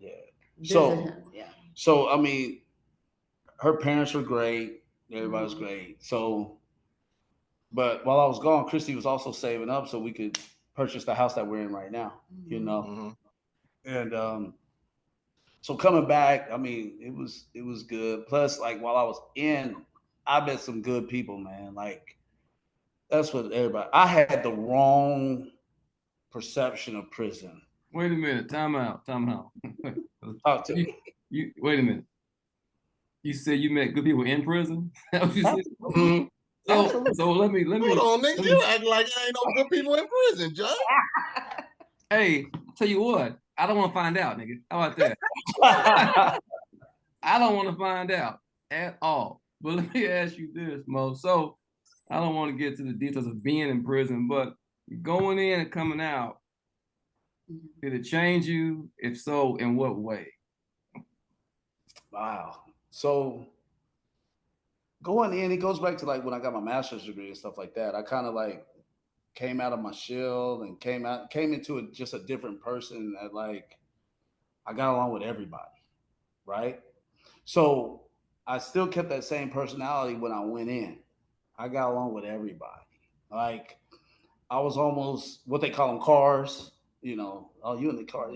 visit him. Yeah. So I mean, her parents were great. Everybody was great. So, but while I was gone, Christy was also saving up so we could purchase the house that we're in right now. And so coming back, I mean, it was good. Plus, like, while I was in, I met some good people, man. Like, that's what everybody. I had the wrong perception of prison. Wait a minute. Time out. Talk to me. You wait a minute. You said you met good people in prison? That what you said? So let me. Hold on, nigga. You act like there ain't no good people in prison, John. Hey, tell you what. I don't want to find out, nigga. How about that? I don't want to find out at all. But let me ask you this, Mo. So I don't want to get to the details of being in prison, but going in and coming out, did it change you? If so, in what way? Wow. So going in, it goes back to like when I got my master's degree and stuff like that. I kind of like came out of my shell and came into just a different person that, like, I got along with everybody, right? So I still kept that same personality when I went in. I got along with everybody. Like, I was almost what they call them cars. Oh, you in the car.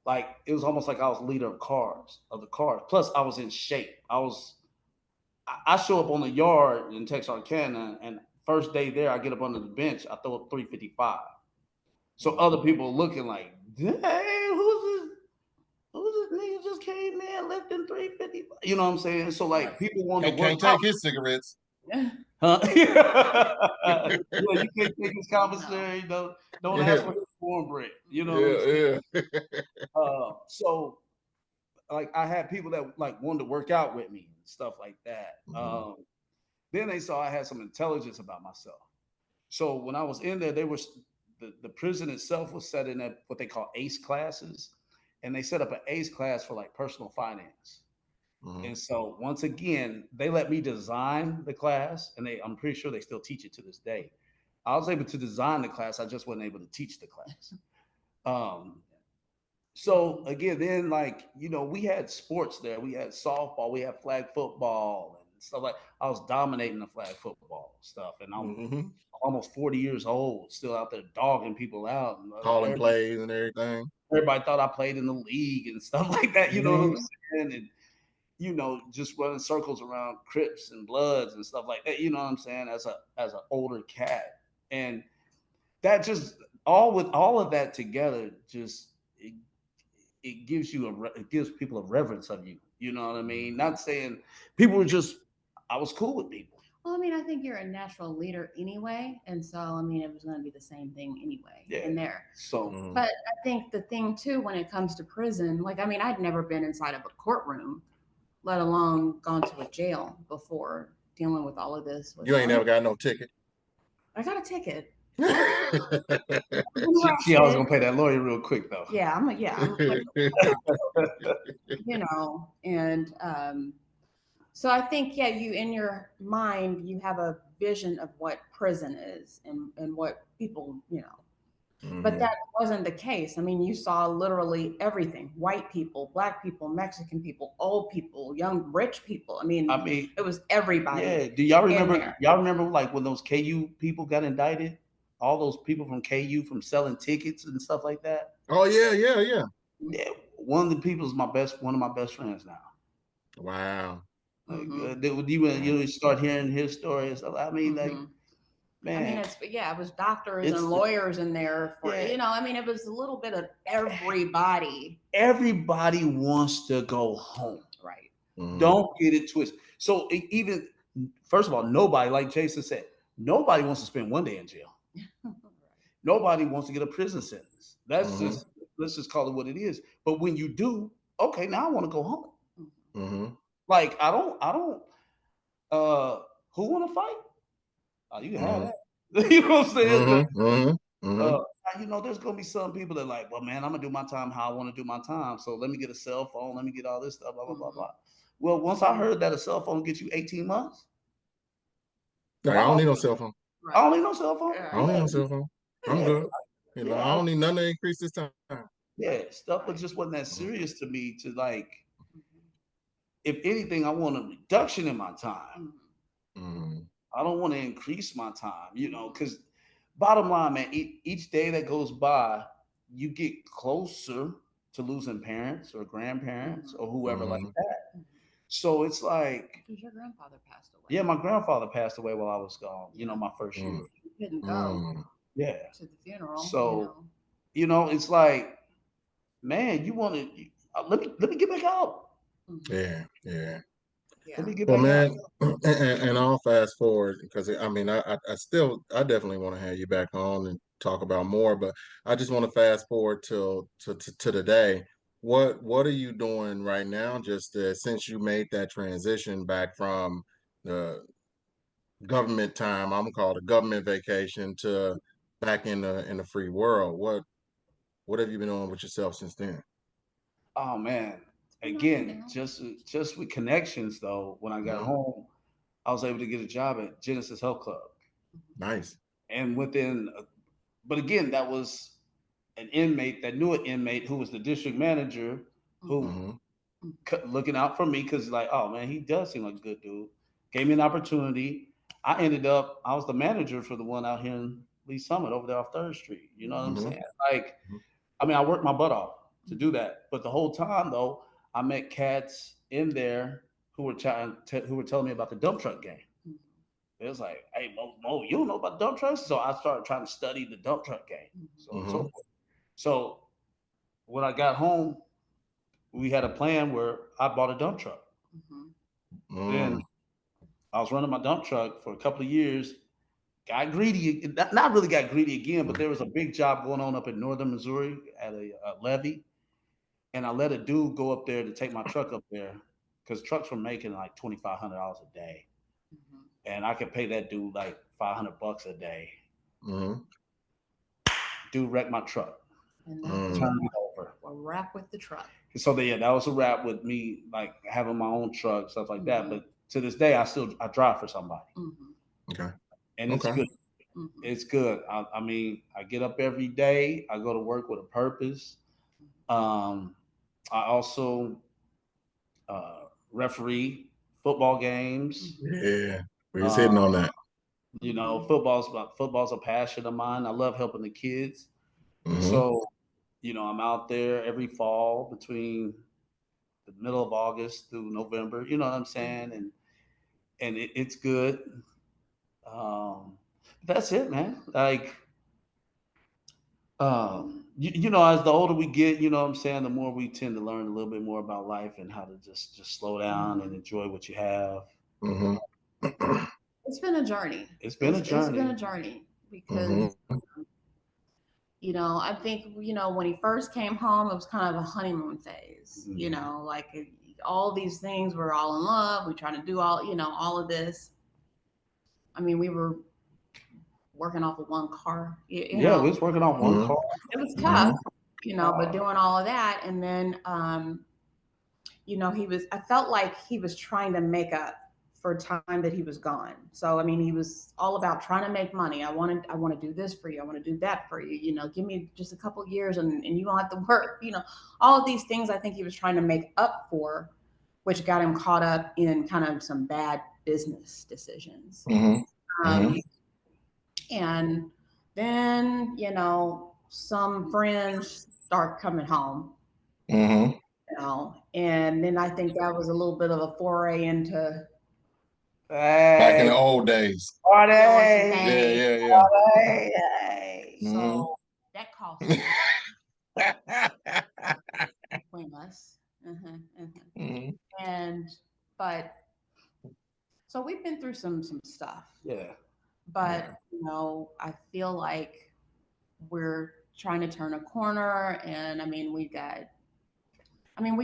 Like it was almost like I was leader of the cars. Plus, I was in shape. I show up on the yard in Texarkana, and first day there, I get up under the bench. I throw up 355. So other people are looking like, "Hey, who's this nigga just came in lifting 355?" You know what I'm saying? So like people want to work. Can't take his cigarettes. Huh? Yeah, you can't take his commissary. Don't ask for his cornbread. You know what I'm saying? So like I had people that like wanted to work out with me and stuff like that. Then they saw I had some intelligence about myself. So when I was in there, the prison itself was set in what they call ACE classes, and they set up an ACE class for like personal finance. And so once again, they let me design the class, and I'm pretty sure they still teach it to this day. I was able to design the class, I just wasn't able to teach the class. So again, then like we had sports there. We had softball, we had flag football and stuff like. I was dominating the flag football stuff, and I'm almost 40 years old, still out there dogging people out, and calling plays and everything. Everybody thought I played in the league and stuff like that. You know what I'm saying? And just running circles around Crips and Bloods and stuff like that. You know what I'm saying? As an older cat, and that just with all of that together, just it gives people a reverence of you. You know what I mean? Not saying people were just. I was cool with people. Well, I mean, I think you're a natural leader anyway, and so I mean, it was going to be the same thing anyway in there. So, but I think the thing too, when it comes to prison, like I mean, I'd never been inside of a courtroom, let alone gone to a jail before dealing with all of this. You ain't never got no ticket. I got a ticket. She always gonna pay that lawyer real quick though. Yeah, I'm and so I think you in your mind you have a vision of what prison is and what people but that wasn't the case. I mean, you saw literally everything: white people, black people, Mexican people, old people, young rich people. I mean it was everybody. Yeah. Do y'all remember? Y'all remember like when those KU people got indicted? All those people from KU from selling tickets and stuff like that. Oh yeah. Yeah. One of the people is one of my best friends now. Wow. Like, you start hearing his stories. I mean, like, man. I mean, it was doctors and lawyers in there for I mean, it was a little bit of everybody. Everybody wants to go home. Right. Don't get it twisted. So even first of all, nobody, like Jason said, nobody wants to spend one day in jail. Nobody wants to get a prison sentence. That's just let's just call it what it is. But when you do, okay, now I want to go home. Like I don't. Who want to fight? You can have that. You know what I'm saying? There's gonna be some people that are like, well, man, I'm gonna do my time how I want to do my time. So let me get a cell phone. Let me get all this stuff. Blah blah blah blah. Well, once I heard that a cell phone gets you 18 months. I don't need no cell phone. I don't need no cell phone. I don't need no cell phone. I'm good. I don't need none to increase this time. Yeah, stuff just wasn't that serious to me. To like, if anything, I want a reduction in my time. I don't want to increase my time, because bottom line, man, each day that goes by, you get closer to losing parents or grandparents or whoever like that. So it's like, because your grandfather passed away. Yeah, my grandfather passed away while I was gone. My first year. You couldn't go. Yeah. To the funeral. So, it's like, man, you want to let me get back out. Yeah. Let me get well, back man, and I'll fast forward because I mean, I definitely want to have you back on and talk about more, but I just want to fast forward to today. What are you doing right now? Just since you made that transition back from the government time, I'm gonna call it a government vacation, to back in the free world. What have you been doing with yourself since then? Oh man. Again, just with connections though, when I got home, I was able to get a job at Genesis Health Club. Nice. And but again, that was an inmate that knew an inmate who was the district manager who looking out for me because like, oh man, he does seem like a good dude. Gave me an opportunity. I was the manager for the one out here in Lee Summit over there off 3rd Street. You know what I'm saying? Like, I mean, I worked my butt off to do that. But the whole time though, I met cats in there who were telling me about the dump truck game. It was like, hey, Mo, you don't know about dump trucks? So I started trying to study the dump truck game. So forth. So when I got home, we had a plan where I bought a dump truck. Then I was running my dump truck for a couple of years, got greedy, not really got greedy again, but there was a big job going on up in northern Missouri at a levee. And I let a dude go up there to take my truck up there because trucks were making like $2,500 a day. And I could pay that dude like $500 a day. Dude wrecked my truck. And turned it over. A wrap with the truck. So that was a wrap with me, like having my own truck, stuff like that. But to this day, I drive for somebody. Okay. And it's good. It's good. I mean, I get up every day. I go to work with a purpose. I also referee football games. Yeah, we're just hitting on that. You know, football's a passion of mine. I love helping the kids. So, you know, I'm out there every fall between the middle of August through November. You know what I'm saying? And it's good. That's it, man. Like, you know, as the older we get, you know what I'm saying, the more we tend to learn a little bit more about life and how to just slow down and enjoy what you have. It's been a journey. It's been a journey because, you know, I think, you know, when he first came home, it was kind of a honeymoon phase, you know, like all these things, we're all in love. We trying to do all of this. I mean, we were working off of one car. You know, we was working off one car. It was tough, you know, but doing all of that. And then, you know, I felt like he was trying to make up for time that he was gone. So, I mean, he was all about trying to make money. I want to do this for you. I want to do that for you. You know, give me just a couple of years and you don't have to work. You know, all of these things I think he was trying to make up for, which got him caught up in kind of some bad business decisions. And then, you know, some friends start coming home. You know, and then I think that was a little bit of a foray into back in the old days. Party. Yeah. Party. So that cost between us. But so we've been through some stuff. Yeah. But you know, I feel like we're trying to turn a corner, and I mean, we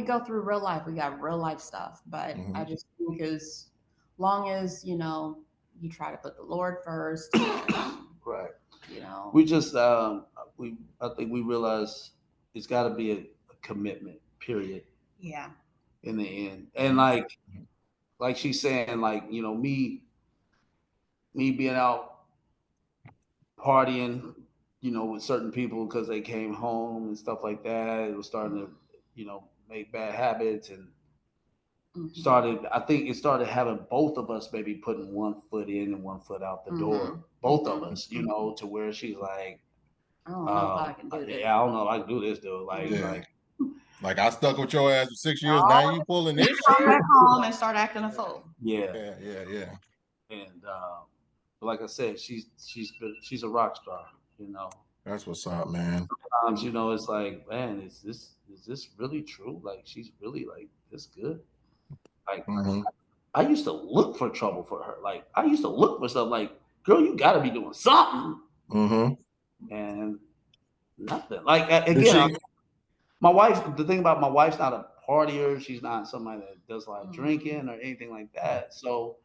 go through real life. We got real life stuff, but I just think as long as, you know, you try to put the Lord first, right? You know, we just I think we realize it's got to be a commitment. Period. Yeah. In the end, and like she's saying, like, you know, me being out partying, you know, with certain people because they came home and stuff like that. It was starting to, you know, make bad habits and I think it started having both of us maybe putting one foot in and one foot out the door. Both of us, you know, to where she's like, I don't know if I can do this. Yeah, I don't know if I can do this, dude. Like I stuck with your ass for 6 years. Now you pulling this shit. Come back home and start acting a fool. Yeah. And like I said, she's a rock star, you know. That's what's up, man. Sometimes, you know, it's like, man, is this really true? Like, she's really like this good. Like, I used to look for trouble for her. Like, I used to look for stuff. Like, girl, you got to be doing something. And nothing. Like, again, my wife. The thing about my wife's not a partier. She's not somebody that does a lot of drinking or anything like that. So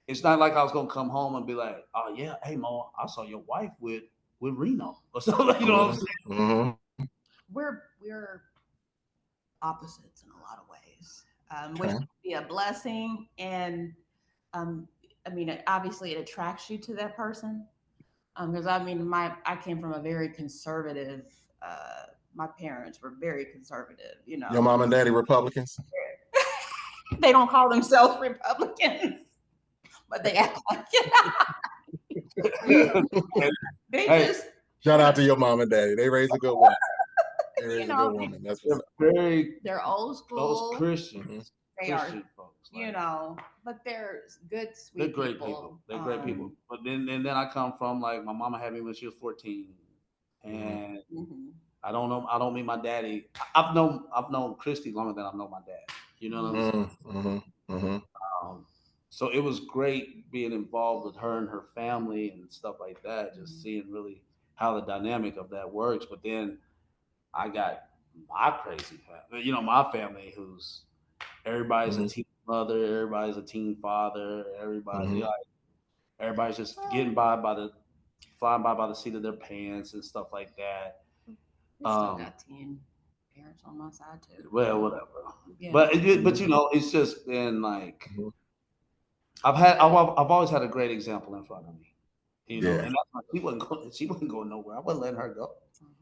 it's not like I was gonna come home and be like, "Oh yeah, hey Mo, I saw your wife with Reno," or something. You know what I'm saying? We're opposites in a lot of ways, which can be a blessing. And I mean, obviously, it attracts you to that person. Because I mean, I came from a very conservative. My parents were very conservative. You know, your mom and daddy Republicans. They don't call themselves Republicans, but they act like it. Shout out to your mom and daddy. They raised a good one. There is a good woman. That's what's they're old school. Those Christians. Mm-hmm. They Christian are, folks, you know, but they're good, sweet they're great people. They're great people. But then I come from, like, my mama had me when she was 14. And I don't meet my daddy. I've known Christy longer than I've known my dad. You know what I'm saying? So it was great being involved with her and her family and stuff like that, just seeing really how the dynamic of that works. But then I got my crazy family, you know, my family, who's everybody's a teen mother, everybody's a teen father, everybody's just getting flying by the seat of their pants and stuff like that. Still got teen parents on my side too. Well, whatever. Yeah. But you know, it's just been like I've always had a great example in front of me. You know, and that's why she wasn't going nowhere. I wasn't letting her go.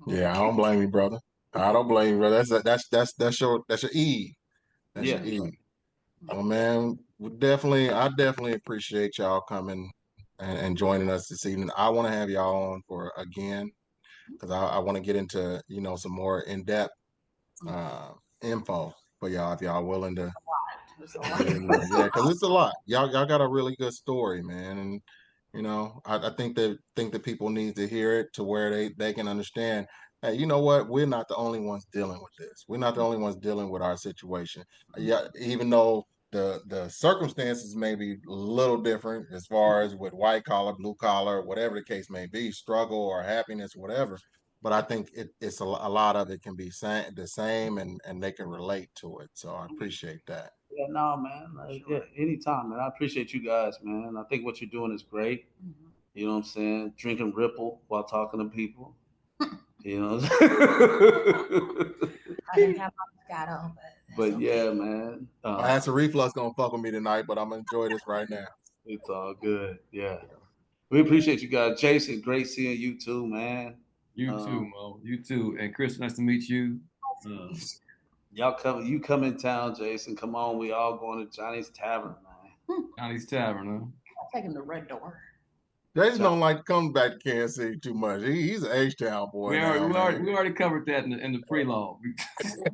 Yeah, I don't blame you, brother. I don't blame you, brother. That's your E. That's your E. Well, man, I definitely appreciate y'all coming and joining us this evening. I want to have y'all on for again, because I want to get into, you know, some more in-depth info for y'all, if y'all willing to. Yeah, because it's a lot. Y'all got a really good story, man, and you know, I think that people need to hear it to where they can understand. Hey, you know what? We're not the only ones dealing with this. We're not the only ones dealing with our situation. Yeah, even though the circumstances may be a little different as far as with white collar, blue collar, whatever the case may be, struggle or happiness, whatever. But I think it's a lot of it can be the same, and they can relate to it. So I appreciate that. Yeah, no, man. Like, yeah, anytime, man. I appreciate you guys, man. I think what you're doing is great. You know what I'm saying? Drinking Ripple while talking to people. You know what I'm saying? I didn't have my Moscato, but okay. Yeah, man. My acid reflux gonna fuck with me tonight, but I'm gonna enjoy this right now. It's all good. Yeah. We appreciate you guys. Jason, great seeing you too, man. You too, Mo. You too. And Chris, nice to meet you. You come in town, Jason. Come on, we all going to Johnny's Tavern, man. Johnny's Tavern, huh? I'll take him to Red Door. Jason don't like to come back to Kansas City too much. He's an H-Town boy. We already covered that in the pre-law.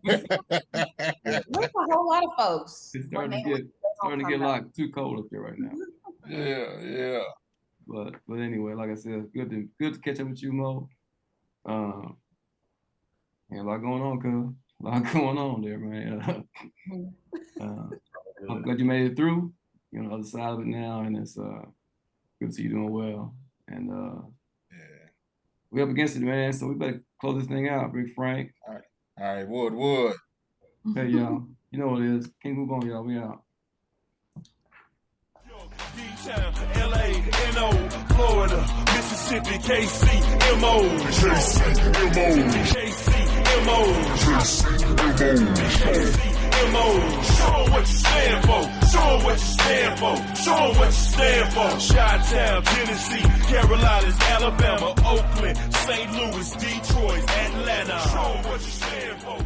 There's a whole lot of folks. It's starting to get like too cold up here right now. Yeah. But anyway, like I said, good to catch up with you, Mo. Yeah, a lot going on, cuz. A lot going on there, man. I'm glad you made it through. You're on the other side of it now, and it's good to see you doing well. And we up against it, man. So we better close this thing out, Big Frank. All right, Wood. Hey, y'all. You know what it is. Can't move on, y'all. We out. D-Town, LA, NO, Florida, Mississippi, KC, MO, Show 'em what you stand for. Show 'em what you stand for. Show 'em what you stand for. Chi-Town, Tennessee, Carolinas, Alabama, Oakland, St. Louis, Detroit, Atlanta. Show 'em what you stand for.